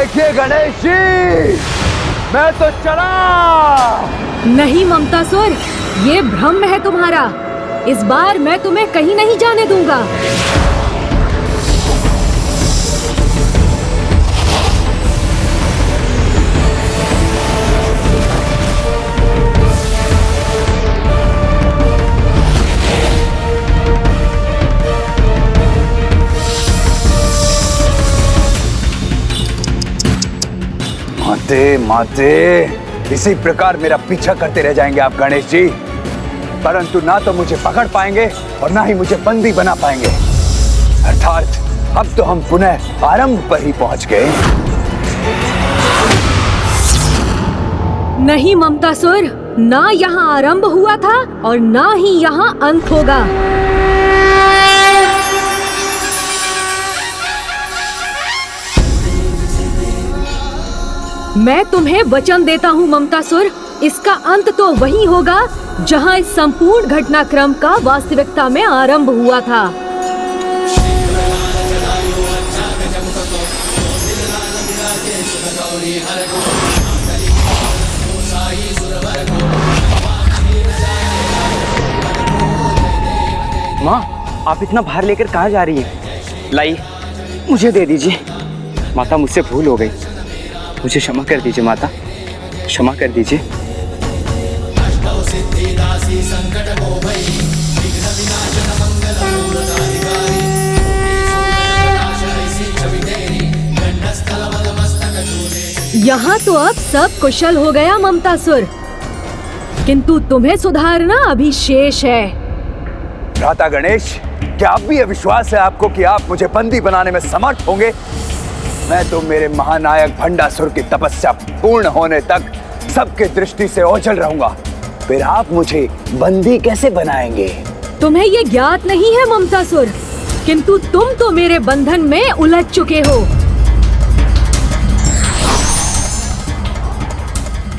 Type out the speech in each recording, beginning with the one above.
देखिए गणेश जी, मैं तो चला। नहीं ममतासुर, ये भ्रम है तुम्हारा। इस बार मैं तुम्हें कहीं नहीं जाने दूंगा। माते माते, इसी प्रकार मेरा पीछा करते रह जाएंगे आप गणेश जी, परंतु ना तो मुझे पकड़ पाएंगे और ना ही मुझे बंदी बना पाएंगे। अर्थात अब तो हम पुनः आरंभ पर ही पहुंच गए। नहीं ममतासुर, ना यहाँ आरंभ हुआ था और ना ही यहाँ अंत होगा। मैं तुम्हें वचन देता हूँ ममतासुर, इसका अंत तो वही होगा जहाँ इस संपूर्ण घटनाक्रम का वास्तविकता में आरंभ हुआ था। माँ, आप इतना भार लेकर कहाँ जा रही हैं? लाई, मुझे दे दीजिए। माता, मुझसे भूल हो गई, मुझे क्षमा कर दीजिए माता, क्षमा कर दीजिए। यहाँ तो अब सब कुशल हो गया ममतासुर, किंतु तुम्हें सुधारना अभी शेष है। भ्राता गणेश, क्या अब भी विश्वास है आपको कि आप मुझे बंदी बनाने में समर्थ होंगे? मैं तो मेरे महानायक भंडासुर की तपस्या पूर्ण होने तक सबके दृष्टि से ओझल रहूंगा। फिर आप मुझे बंदी कैसे बनाएंगे? तुम्हें ये ज्ञात नहीं है ममतासुर, किंतु तुम तो मेरे बंधन में उलझ चुके हो।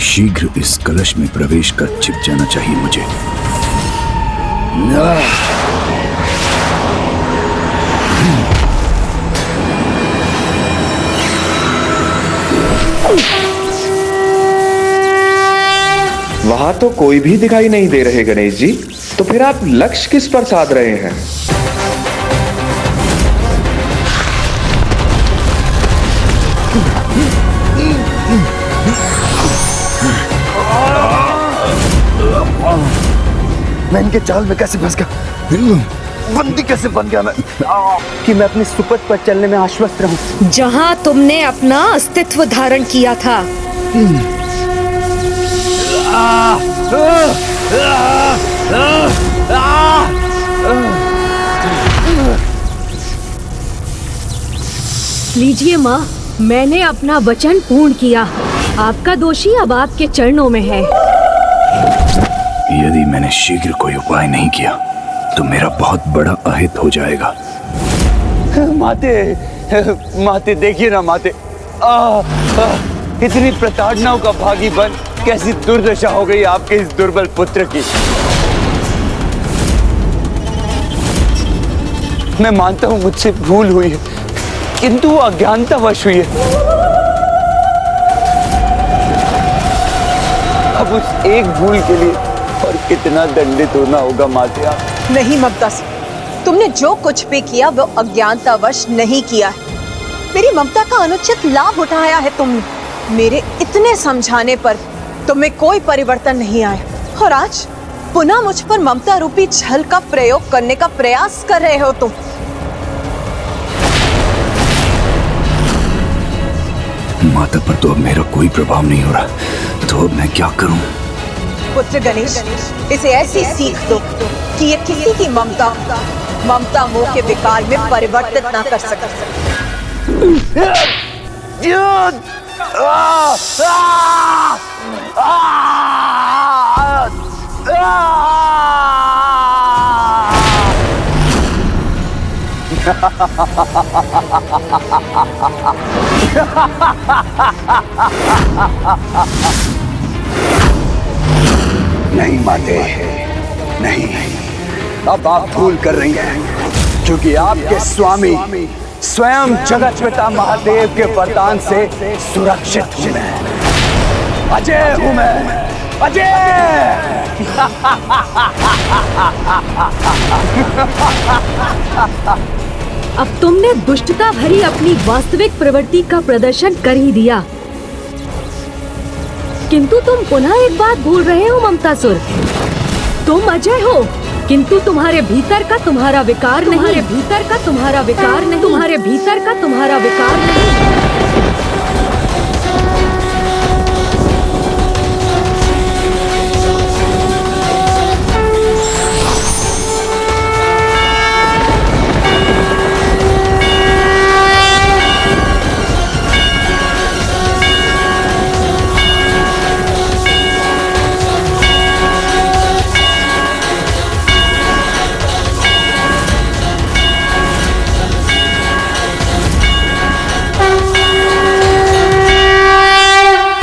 शीघ्र इस कलश में प्रवेश कर छिप जाना चाहिए मुझे। वहां तो कोई भी दिखाई नहीं दे रहे गणेश जी, तो फिर आप लक्ष्य किस पर साध रहे हैं? मैं इनके जाल में कैसे फंस गया? बंदी कैसे बन गया मैं? कि मैं अपने सुपथ पर चलने में आश्वस्त रहूं। जहाँ तुमने अपना अस्तित्व धारण किया था। लीजिए माँ, मैंने अपना वचन पूर्ण किया। आपका दोषी अब आपके चरणों में है। यदि मैंने शीघ्र कोई उपाय नहीं किया तो मेरा बहुत बड़ा अहित हो जाएगा। माते देखिए ना माते, इतनी प्रताड़नाओं का भागी बन कैसी दुर्दशा हो गई आपके इस दुर्बल पुत्र की। मैं मानता हूं मुझसे भूल हुई है, किंतु वो अज्ञानतावश हुई है। अब उस एक भूल के लिए और कितना दंडित होना होगा माते आप? नहीं ममता, तुमने जो कुछ भी किया वो अज्ञानतावश नहीं किया है। मेरी ममता का अनुचित लाभ उठाया है तुमने। मेरे इतने समझाने पर तुम्हें कोई परिवर्तन नहीं आया और आज पुनः मुझ पर ममता रूपी छल का प्रयोग करने का प्रयास कर रहे हो तुम। माता पर तो अब मेरा कोई प्रभाव नहीं हो रहा, तो अब मैं क्या करूं? पुत्र गणेश, इसे ऐसी सीख दो कि ये किसी की ममता मोह के विकार में परिवर्तित ना कर सके। नहीं माते, नहीं, अब आप भूल कर रही हैं, क्योंकि आपके स्वामी स्वयं जगत पिता महादेव के वरदान से सुरक्षित हूं मैं। अजय हूं मैं, अजय। अब तुमने दुष्टता भरी अपनी वास्तविक प्रवृत्ति का प्रदर्शन कर ही दिया, किंतु तुम पुनः एक बात भूल रहे हो ममतासुर। तुम अजय हो, किंतु तुम्हारे भीतर का तुम्हारा विकार नहीं, तुम्हारे भीतर का तुम्हारा विकार नहीं, तुम्हारे भीतर का तुम्हारा विकार नहीं।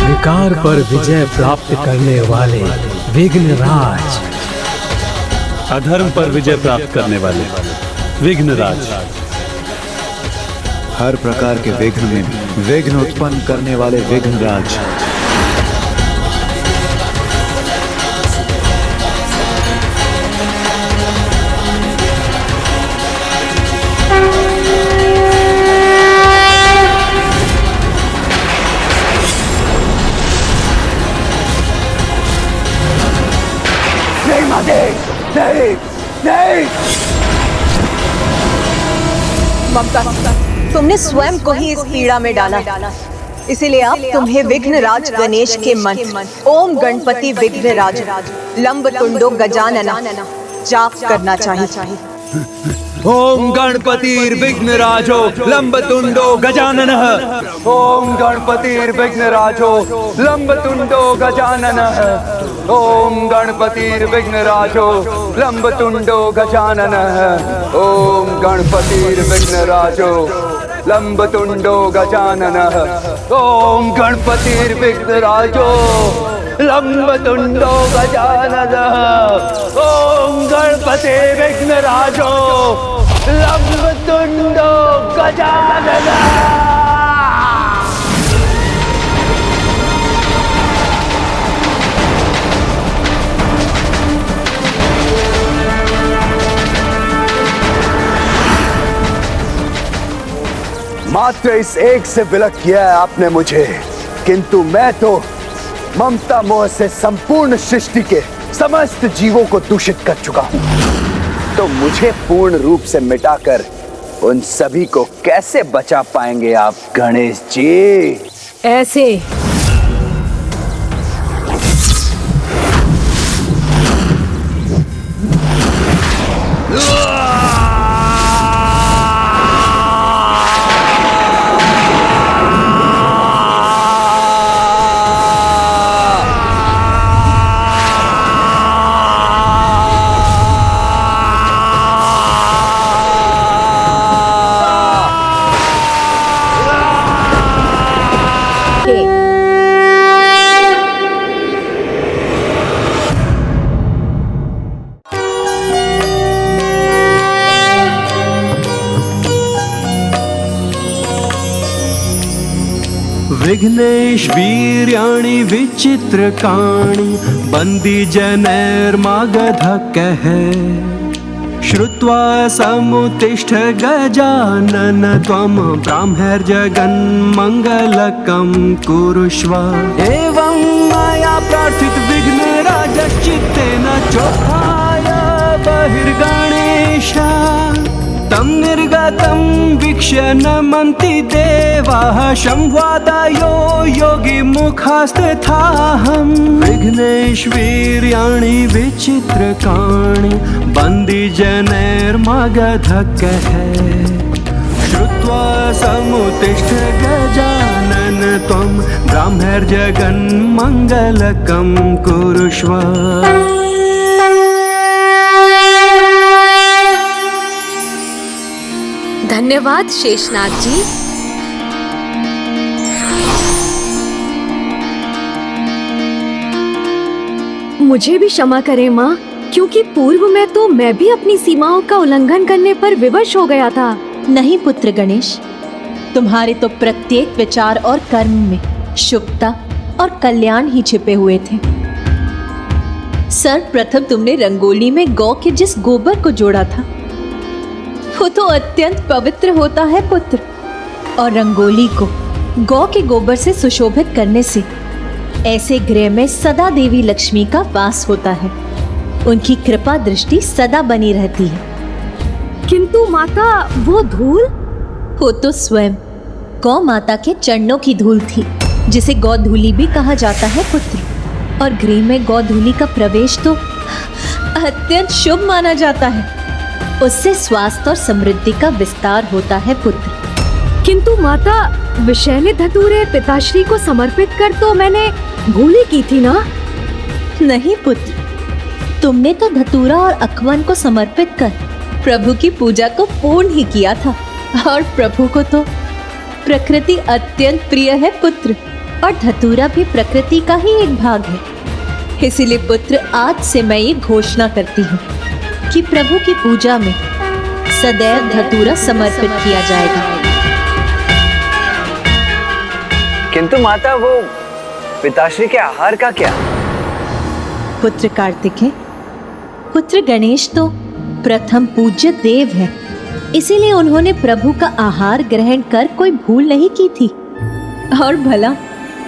विकार पर विजय प्राप्त करने वाले विघ्नराज, अधर्म पर विजय प्राप्त करने वाले विघ्नराज, हर प्रकार के विघ्न में विघ्न उत्पन्न करने वाले विघ्नराज, नहीं, नहीं। ममता, तुमने स्वयं को ही इस पीड़ा में डाला, इसीलिए अब तुम्हें विघ्नराज गणेश के मंत्र ओम गणपति विघ्नराज लंब तुंडो गजानना जाप करना चाहिए। ओम गणपतिर्विघ्नराजो लंबतुंडो गजाननः। ओम गणपतिर्विघ्नराजो लंबतुंडो गजाननः। ओम गणपतिर्विघ्नराजो लंबतुंडो गजाननः। ओम गणपतिर्विघ्नराजो लंबतुंडो गजाननः। ओम गणपतिर्विघ्नराजो लंबतुंडो गजाननः। ओम गणपतिर्विघ्नराजो लंबतुंडो गजाननः। मात्र इस एक से विलक किया है आपने मुझे, किंतु मैं तो ममता मोह से संपूर्ण सृष्टि के समस्त जीवों को दूषित कर चुका हूं। तो मुझे पूर्ण रूप से मिटाकर उन सभी को कैसे बचा पाएंगे आप गणेश जी? ऐसे विघ्नेश वीर्याणि विचित्रकाणि बंदी जनैर्मागध कहे श्रुत्वा समुत्तिष्ठ गजानन त्वं ब्राह्मैर्जगन्मङ्गलकं कुरुष्व। एवं मया प्रार्थित विघ्नराज चित्तेन चोत्थाय बहिर्गणेश तं निर्गतं वीक्ष्य नमन्ति देवाः शम्भुवादायो योगिमुखास्तथाहं। विघ्नेश वीर्याणि विचित्रकाणि बन्दी जनैर्मगध कहे श्रुत्वा समुत्तिष्ठ गजानन त्वं ब्राह्मैर्जगन्मङ्गलकं कुरुष्व। धन्यवाद शेषनाग जी। मुझे भी क्षमा करें माँ, क्योंकि पूर्व में तो मैं भी अपनी सीमाओं का उल्लंघन करने पर विवश हो गया था। नहीं पुत्र गणेश, तुम्हारे तो प्रत्येक विचार और कर्म में शुभता और कल्याण ही छिपे हुए थे। सर्वप्रथम तुमने रंगोली में गौ के जिस गोबर को जोड़ा था वो तो अत्यंत पवित्र होता है पुत्र, और रंगोली को गौ के गोबर से सुशोभित करने से ऐसे गृह में सदा देवी लक्ष्मी का वास होता है, उनकी कृपा दृष्टि सदा बनी रहती है। किंतु माता वो धूल? वो तो स्वयं गौ माता के चरणों की धूल थी, जिसे गौधूली भी कहा जाता है पुत्र, और गृह में गौधूली का प्रवेश तो अत्यंत शुभ माना जाता है। उससे स्वास्थ्य और समृद्धि का विस्तार होता है पुत्र। किंतु माता, विषैले धतूरे पिताश्री को समर्पित कर तो मैंने भूली की थी ना? नहीं पुत्र, तुमने तो धतूरा और अखवन को समर्पित कर प्रभु की पूजा को पूर्ण ही किया था, और प्रभु को तो प्रकृति अत्यंत प्रिय है पुत्र, और धतूरा भी प्रकृति का ही एक भाग है। इसीलिए पुत्र, आज से मैं ये घोषणा करती हूँ कि प्रभु की पूजा में सदैव धतूरा समर्पित किया जाएगा। किंतु माता, वो पिताश्री के आहार का क्या? पुत्र कार्तिकेय, पुत्र गणेश तो प्रथम पूज्य देव है, इसीलिए उन्होंने प्रभु का आहार ग्रहण कर कोई भूल नहीं की थी। और भला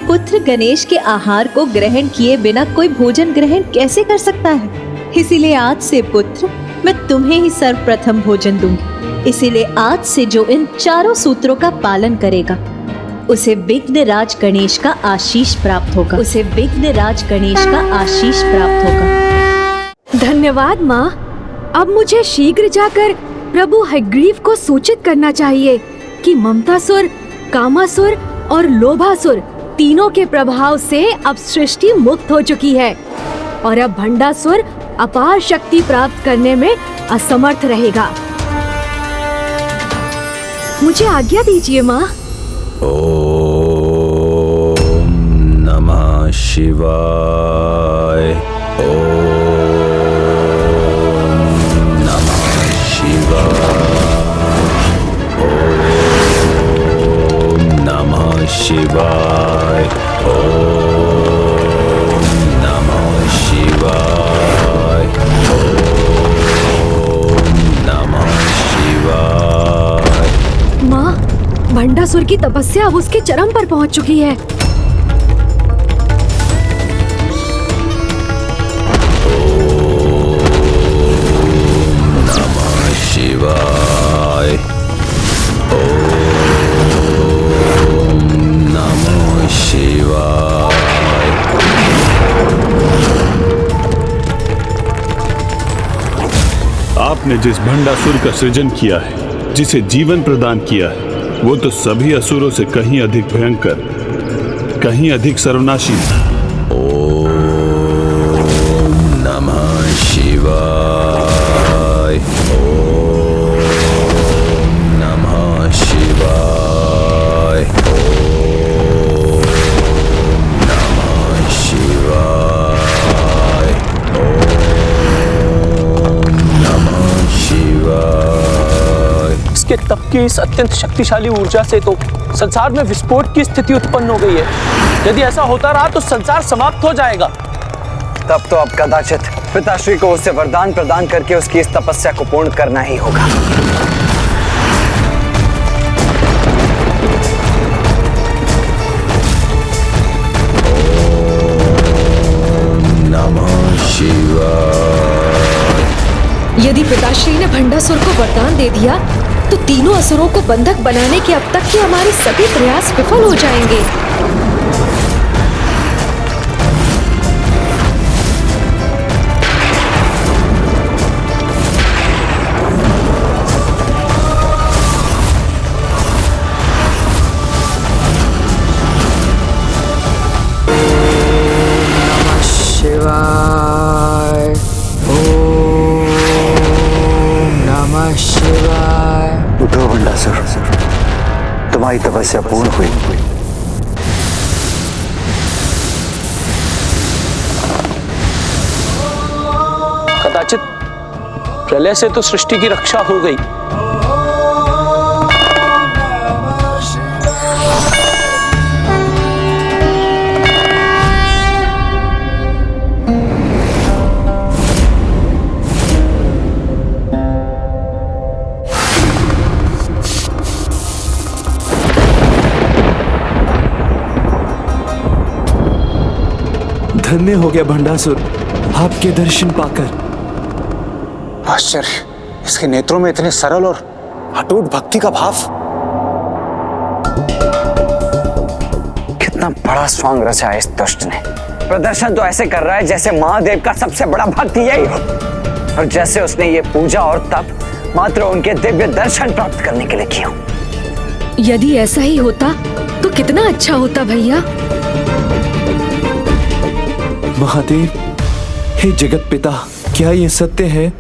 पुत्र गणेश के आहार को ग्रहण किए बिना कोई भोजन ग्रहण कैसे कर सकता है? इसीलिए आज से पुत्र, मैं तुम्हें ही सर्वप्रथम भोजन दूंगी। इसीलिए आज से जो इन चारों सूत्रों का पालन करेगा उसे विघ्नराज गणेश का आशीष प्राप्त होगा, उसे विघ्नराज गणेश का आशीष प्राप्त होगा। धन्यवाद माँ। अब मुझे शीघ्र जाकर प्रभु हयग्रीव को सूचित करना चाहिए कि ममतासुर, कामासुर और लोभासुर तीनों के प्रभाव से अब सृष्टि मुक्त हो चुकी है, और अब भंडासुर अपार शक्ति प्राप्त करने में असमर्थ रहेगा। मुझे आज्ञा दीजिए माँ। ओम नमः शिवाय। ओम नमः शिवाय। ओम नमः शिवाय। ओम नमः शिवाय। ओम नमः शिवाय। माँ, भंडासुर की तपस्या अब उसके चरम पर पहुंच चुकी है। नमः शिवाय। ओम नमः शिवाय। आपने जिस भंडासुर का सृजन किया है, जिसे जीवन प्रदान किया है, वो तो सभी असुरों से कहीं अधिक भयंकर, कहीं अधिक सर्वनाशी है। ओम नमः शिवाय। ओम नमः शिवाय। ओम नमः शिवाय। ओम नमः शिवाय। इसके तप की इस अत्यंत शक्तिशाली ऊर्जा से तो संसार में विस्फोट की स्थिति उत्पन्न हो गई है। यदि ऐसा होता रहा तो संसार समाप्त हो जाएगा। तब तो अब कदाचित पिताश्री को उसे वरदान प्रदान करके उसकी इस तपस्या को पूर्ण करना ही होगा। ओम नमः शिवाय। यदि पिताश्री ने भंडासुर को वरदान दे दिया तो तीनों असुरों को बंधक बनाने के अब तक के हमारे सभी प्रयास विफल हो जाएंगे। शिवाय। ओम नमः शिवाय। उठो भंडासुर, तुम्हारी तपस्या पूर्ण हुई। कदाचित प्रलय से तो सृष्टि की रक्षा हो गई, धन्य हो गया भंडासुर आपके दर्शन पाकर। आश्चर्य, इसके नेत्रों में इतने सरल और अटूट भक्ति का भाव। कितना बड़ा स्वांग रचा है इस दुष्ट ने। प्रदर्शन तो ऐसे कर रहा है जैसे महादेव का सबसे बड़ा भक्त यही हो, और जैसे उसने ये पूजा और तप मात्र उनके दिव्य दर्शन प्राप्त करने के लिए किया। यदि ऐसा ही होता तो कितना अच्छा होता भैया। महादेव, हे जगत पिता, क्या ये सत्य है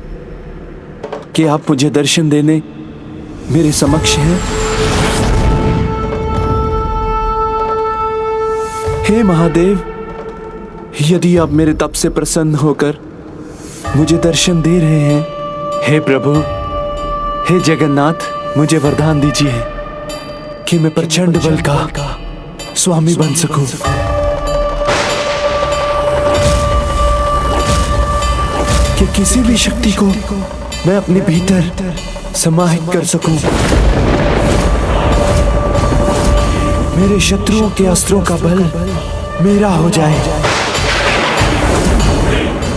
कि आप मुझे दर्शन देने मेरे समक्ष हैं? हे महादेव, यदि आप मेरे तप से प्रसन्न होकर मुझे दर्शन दे रहे हैं, हे प्रभु, हे जगन्नाथ, मुझे वरदान दीजिए कि मैं प्रचंड बल का स्वामी बन सकूं, कि किसी भी शक्ति को मैं अपने भीतर समाहित कर सकूं, मेरे शत्रुओं के अस्त्रों का बल मेरा हो जाए।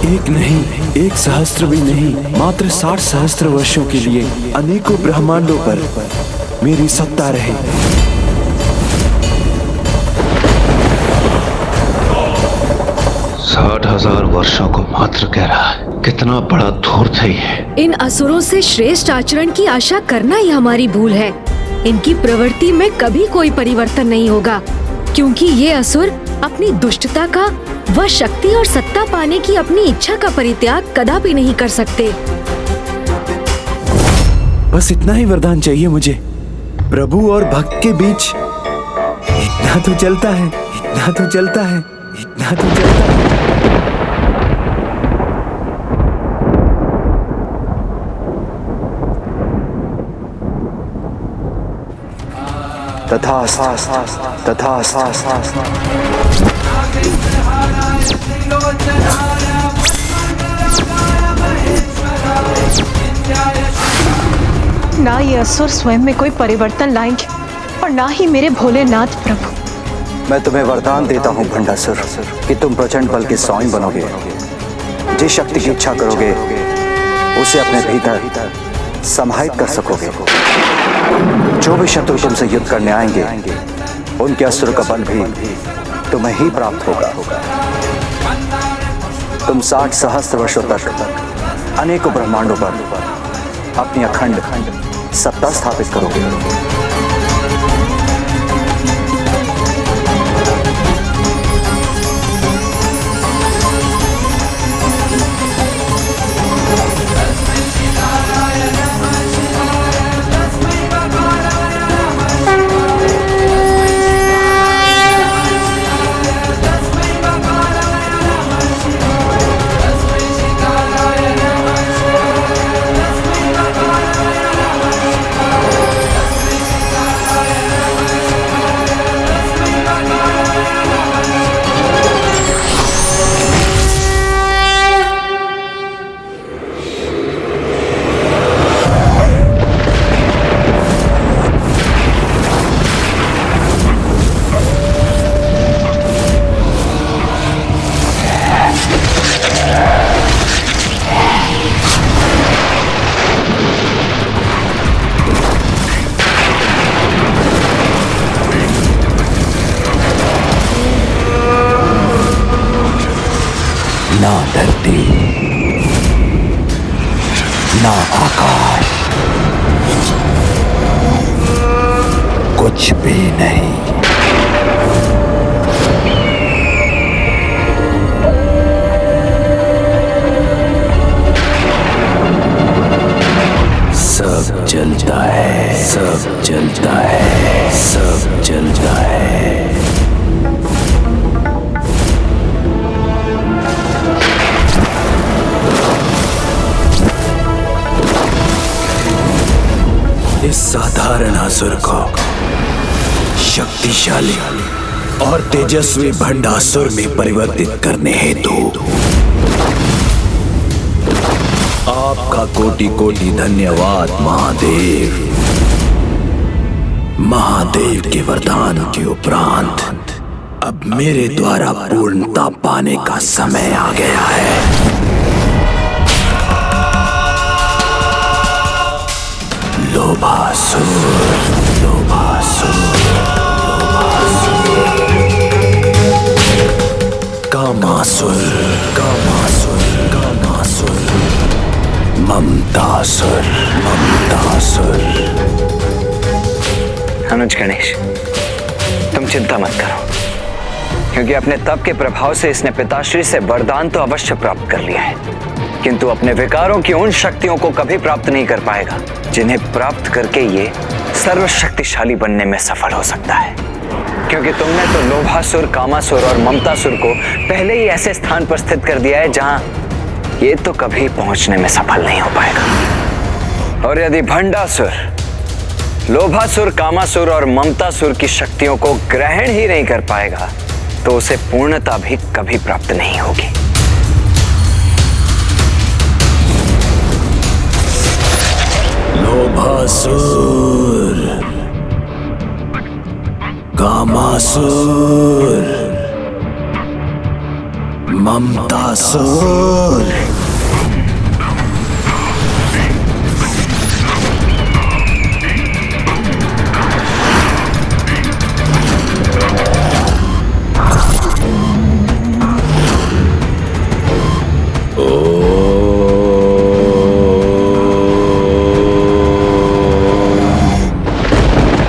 एक नहीं, 1 सहस्त्र भी नहीं, मात्र 60 सहस्त्र वर्षों के लिए अनेकों ब्रह्मांडों पर मेरी सत्ता रहे। 60,000 वर्षों को मात्र कह रहा है, कितना बड़ा धूर्त है ये। इन असुरों से श्रेष्ठ आचरण की आशा करना ही हमारी भूल है। इनकी प्रवृत्ति में कभी कोई परिवर्तन नहीं होगा, क्योंकि ये असुर अपनी दुष्टता का व शक्ति और सत्ता पाने की अपनी इच्छा का परित्याग कदापि नहीं कर सकते। बस इतना ही वरदान चाहिए मुझे। प्रभु और भक्त के बीच इतना तो चलता है, इतना तो चलता है, इतना तो चलता है। तथास्तु, तथास्तु। ना ये असुर स्वयं में कोई परिवर्तन लाएंगे और ना ही मेरे भोलेनाथ प्रभु। मैं तुम्हें वरदान देता हूँ भंडासुर कि तुम प्रचंड बल के स्वामी बनोगे। जिस शक्ति की इच्छा करोगे उसे अपने भीतर समाहित कर सकोगे। जो भी शत्रु तुमसे युद्ध करने आएंगे उनके असुर का बल भी तुम्हें ही प्राप्त होगा। तुम 60 सहस्त्र वर्षों तक अनेकों ब्रह्मांडों पर अपनी अखंड सत्ता स्थापित करोगे। ना धरती, ना आकाश, कुछ भी नहीं। सब जलता है, सब जलता है, सब जलता है। इस साधारण असुर को शक्तिशाली और तेजस्वी भंडासुर में परिवर्तित करने हेतु आपका कोटि कोटि धन्यवाद महादेव। महादेव के वरदान के उपरांत अब मेरे द्वारा पूर्णता पाने का समय आ गया है। लोभासुर, लोभासुर, लोभासुर, कामासुर, कामासुर, कामासुर, ममतासुर, ममतासुर। अनुज गणेश, तुम चिंता मत करो, क्योंकि अपने तप के प्रभाव से इसने पिताश्री से वरदान तो अवश्य प्राप्त कर लिया है, किंतु अपने विकारों की उन शक्तियों को कभी प्राप्त नहीं कर पाएगा जिन्हें प्राप्त करके ये सर्वशक्तिशाली बनने में सफल हो सकता है। क्योंकि तुमने तो लोभासुर, कामासुर और ममतासुर को पहले ही ऐसे स्थान पर स्थित कर दिया है जहां ये तो कभी पहुंचने में सफल नहीं हो पाएगा। और यदि भंडासुर लोभासुर, कामासुर और ममतासुर की शक्तियों को ग्रहण ही नहीं कर पाएगा तो उसे पूर्णता भी कभी प्राप्त नहीं होगी। लोभासुर, कामासुर, ममतासुर,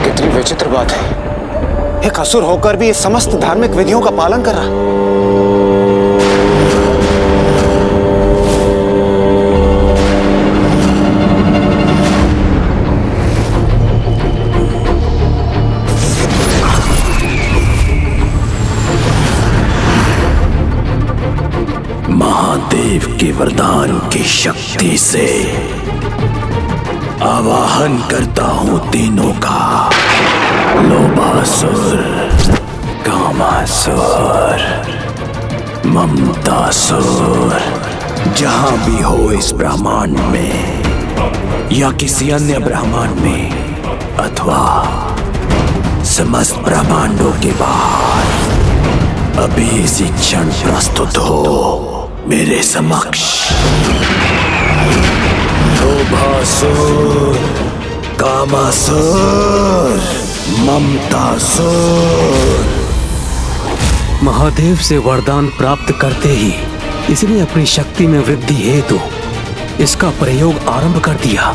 कितनी विचित्र बात है, एक असुर होकर भी इस समस्त धार्मिक विधियों का पालन कर रहा। महादेव के वरदान की शक्ति से आवाहन करता हूं तीनों का। लोभासुर, कामासुर, ममतासुर, जहां भी हो इस ब्रह्मांड में या किसी अन्य ब्रह्मांड में अथवा समस्त ब्रह्मांडों के बाहर अभी इसी क्षण प्रस्तुत हो मेरे समक्ष। लोभासुर, कामासुर, ममतासुर। महादेव से वरदान प्राप्त करते ही इसने अपनी शक्ति में वृद्धि हेतु इसका प्रयोग आरंभ कर दिया।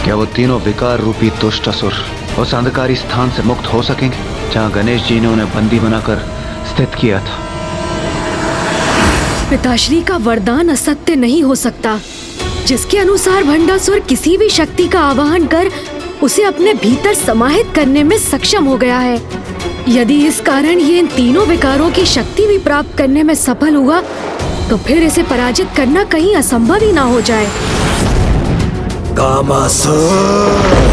क्या वो तीनों विकार रूपी दुष्ट असुर उस अंधकारी स्थान से मुक्त हो सकेंगे जहां गणेश जी ने उन्हें बंदी बनाकर स्थित किया था? पिताश्री का वरदान असत्य नहीं हो सकता, जिसके अनुसार भंडासुर किसी भी शक्ति का आवाहन कर उसे अपने भीतर समाहित करने में सक्षम हो गया है। यदि इस कारण ये इन तीनों विकारों की शक्ति भी प्राप्त करने में सफल हुआ तो फिर इसे पराजित करना कहीं असंभव ही ना हो जाए। कामासुर,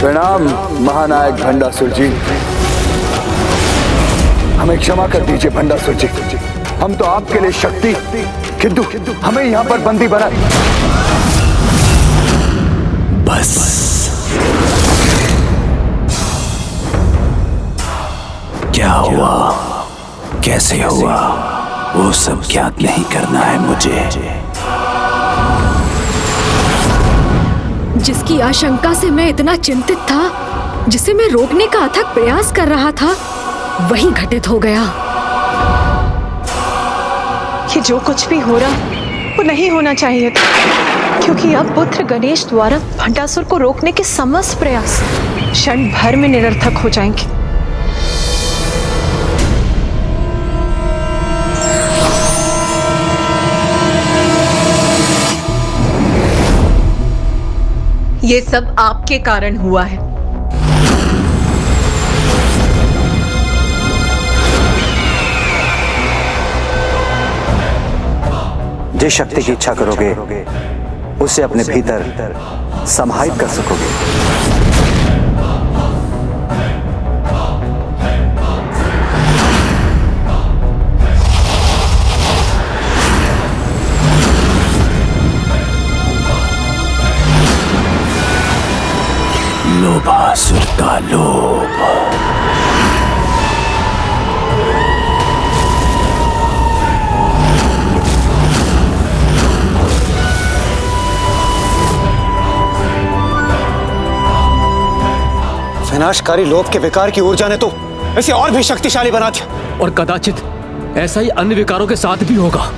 प्रणाम महानायक भंडासुर जी। हमें क्षमा कर दीजिए भंडासुर जी, हम तो आपके लिए शक्ति किंतु हमें यहाँ पर बंदी बना। बस क्या हुआ, कैसे हुआ, वो सब ज्ञात नहीं करना है मुझे। जिसकी आशंका से मैं इतना चिंतित था, जिसे मैं रोकने का अथक प्रयास कर रहा था, वही घटित हो गया। ये जो कुछ भी हो रहा वो नहीं होना चाहिए था, क्योंकि अब पुत्र गणेश द्वारा भंडासुर को रोकने के समस्त प्रयास क्षण भर में निरर्थक हो जाएंगे। ये सब आपके कारण हुआ है। जिस शक्ति की इच्छा करोगे उसे अपने भीतर समाहित कर सकोगे। लोभासुर का लोभ। विनाशकारी लोभ के विकार की ऊर्जा ने तो इसे और भी शक्तिशाली बना दिया। और कदाचित ऐसा ही अन्य विकारों के साथ भी होगा।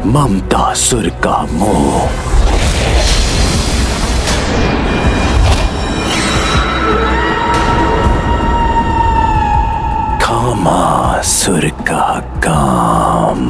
ममतासुर का मोह। कामासुर का काम।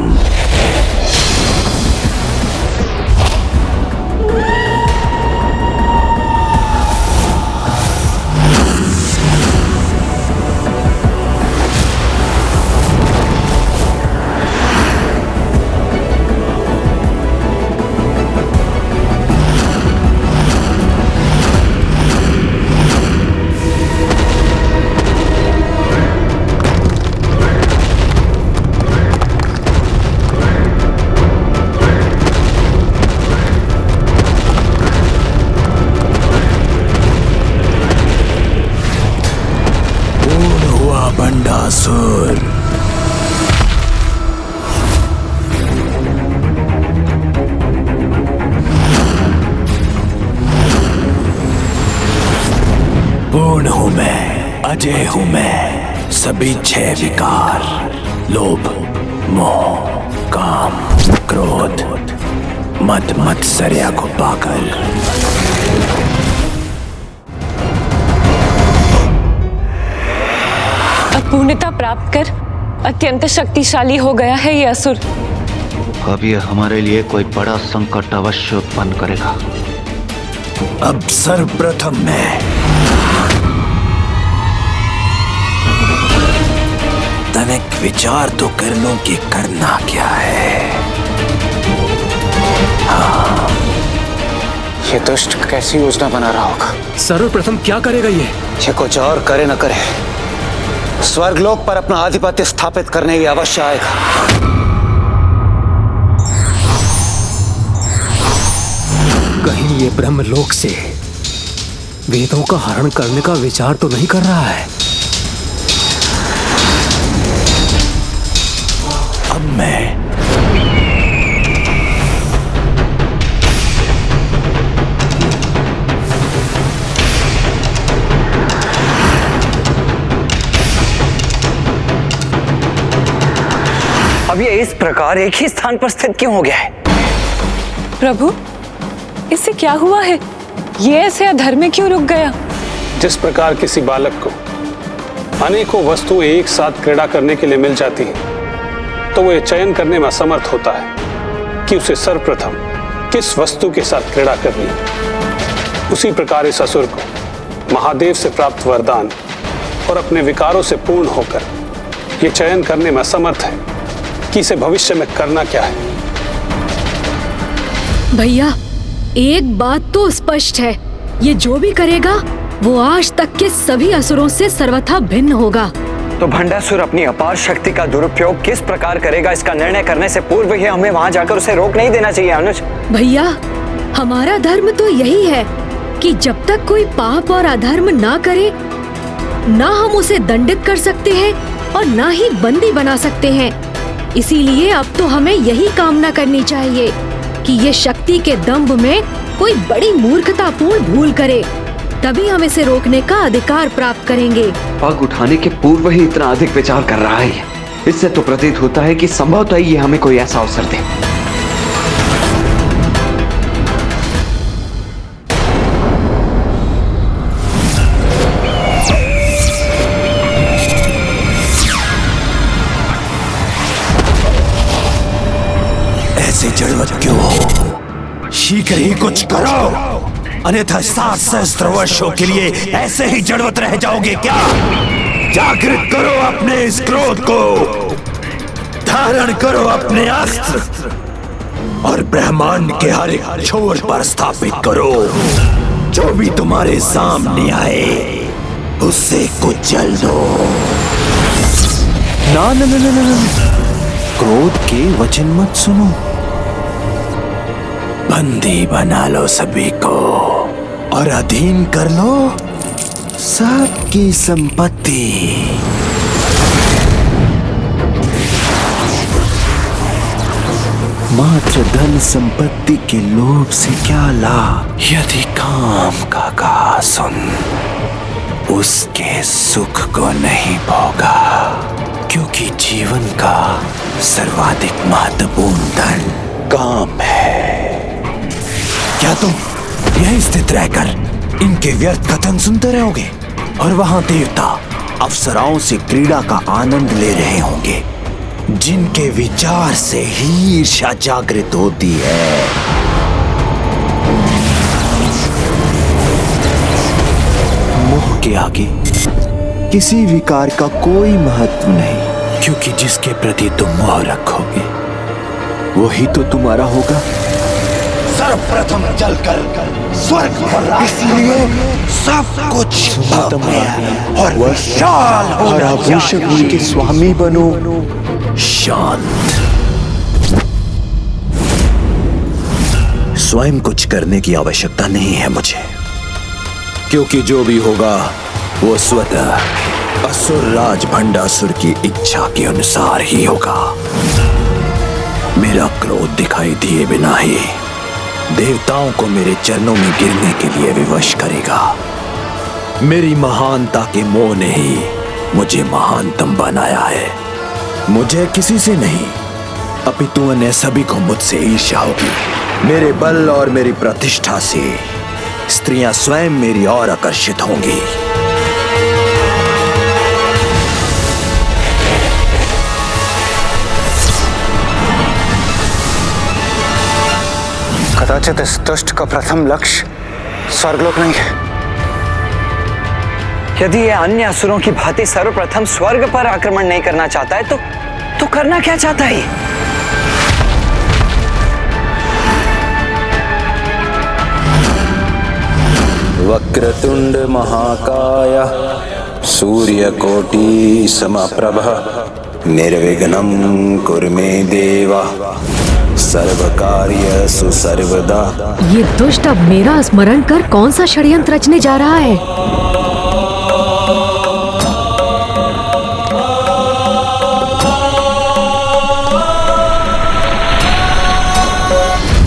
भंडासुर। पूर्ण हूं मैं, अजय हूं मैं। सभी 6 विकार, लोभ, मोह, काम, क्रोध, मद मत्सर्या को पाकर पूर्णता प्राप्त कर अत्यंत शक्तिशाली हो गया है ये असुर। अब ये हमारे लिए कोई बड़ा संकट अवश्य उत्पन्न करेगा। अब सर्वप्रथम मैं तनिक विचार तो कर लूं कि करना क्या है। हाँ। ये दुष्ट कैसी योजना बना रहा होगा। सर्वप्रथम क्या करेगा ये कुछ और करे न करे, स्वर्गलोक पर अपना आधिपत्य स्थापित करने की अवश्य आएगा। कहीं ये ब्रह्मलोक से वेदों का हरण करने का विचार तो नहीं कर रहा है। अब मैं अब ये इस प्रकार एक ही स्थान पर स्थित क्यों हो गया है? प्रभु, इससे क्या हुआ है? ये ऐसे अधर में क्यों रुक गया? जिस प्रकार किसी बालक को अनेकों वस्तुएं एक साथ क्रीड़ा करने के लिए मिल जाती हैं, तो वो ये चयन करने में असमर्थ होता है कि उसे सर्वप्रथम किस वस्तु के साथ क्रीड़ा करनी है। उसी प्रकार इस असुर को महादेव से प्राप्त वरदान और अपने विकारों से पूर्ण होकर ये चयन करने में असमर्थ है कि इसे भविष्य में करना क्या है। भैया, एक बात तो स्पष्ट है, ये जो भी करेगा वो आज तक के सभी असुरों से सर्वथा भिन्न होगा। तो भंडासुर अपनी अपार शक्ति का दुरुपयोग किस प्रकार करेगा, इसका निर्णय करने से पूर्व ही हमें वहां जाकर उसे रोक नहीं देना चाहिए अनुज। भैया, हमारा धर्म तो यही है कि जब तक कोई पाप और अधर्म ना करे, ना हम उसे दंडित कर सकते हैं और ना ही बंदी बना सकते हैं। इसीलिए अब तो हमें यही कामना करनी चाहिए कि ये शक्ति के दंभ में कोई बड़ी मूर्खतापूर्ण भूल करे, तभी हम इसे रोकने का अधिकार प्राप्त करेंगे। पग उठाने के पूर्व ही इतना अधिक विचार कर रहा है, इससे तो प्रतीत होता है कि संभवतः ये हमें कोई ऐसा अवसर दे। ऐसे जड़वत क्यों हो? शीघ्र ही कुछ करो, अन्यथा 7 सहस्त्र वर्षों के लिए ऐसे ही जड़वत रह जाओगे क्या? जागृत करो अपने इस क्रोध को, धारण करो अपने अस्त्र और ब्रह्मांड के हर एक छोर पर स्थापित करो। जो भी तुम्हारे सामने आए उससे कुचल दो। ना ना ना ना ना ना। क्रोध के वचन मत सुनो। बंदी बना लो सभी को और अधीन कर लो सबकी संपत्ति। मात्र धन संपत्ति के लोभ से क्या लाभ, यदि काम का कहा सुन उसके सुख को नहीं भोगा। क्योंकि जीवन का सर्वाधिक महत्वपूर्ण धन काम है। क्या तुम यहीं स्थित रहकर इनके व्यर्थ कथन सुनते रहोगे? और वहां देवता अप्सराओं से क्रीड़ा का आनंद ले रहे होंगे, जिनके विचार से ही ईर्ष्या जागृत होती है। मोह के आगे किसी विकार का कोई महत्व नहीं, क्योंकि जिसके प्रति तुम मोह रखोगे वही तो तुम्हारा होगा। सर्वप्रथम जलकर स्वर्ग पर, इसलिए सब कुछ और विशाल और आभूषण के स्वामी बनो। शांत। स्वयं कुछ करने की आवश्यकता नहीं है मुझे, क्योंकि जो भी होगा वो स्वतः असुर राज भंडासुर की इच्छा के अनुसार ही होगा। मेरा क्रोध दिखाई दिए बिना ही देवताओं को मेरे चरणों में गिरने के लिए विवश करेगा। मेरी महानता के मोह ने ही मुझे महानतम बनाया है। मुझे किसी से नहीं अपितु अन्य सभी को मुझसे ईर्ष्या होगी। मेरे बल और मेरी प्रतिष्ठा से स्त्रियां स्वयं मेरी ओर आकर्षित होंगी। कदाचित इस दुष्ट का प्रथम लक्ष्य स्वर्गलोक नहीं है। यदि ये अन्य असुरों की भांति सर्वप्रथम स्वर्ग पर आक्रमण नहीं करना चाहता है तो करना क्या चाहता है? वक्रतुंड महाकाय सूर्यकोटि समप्रभ निर्विघ्नं कुरु मे देवा सर्वकार्यसु सर्वदा। ये दुष्ट अब मेरा स्मरण कर कौन सा षड्यंत्र रचने जा रहा है?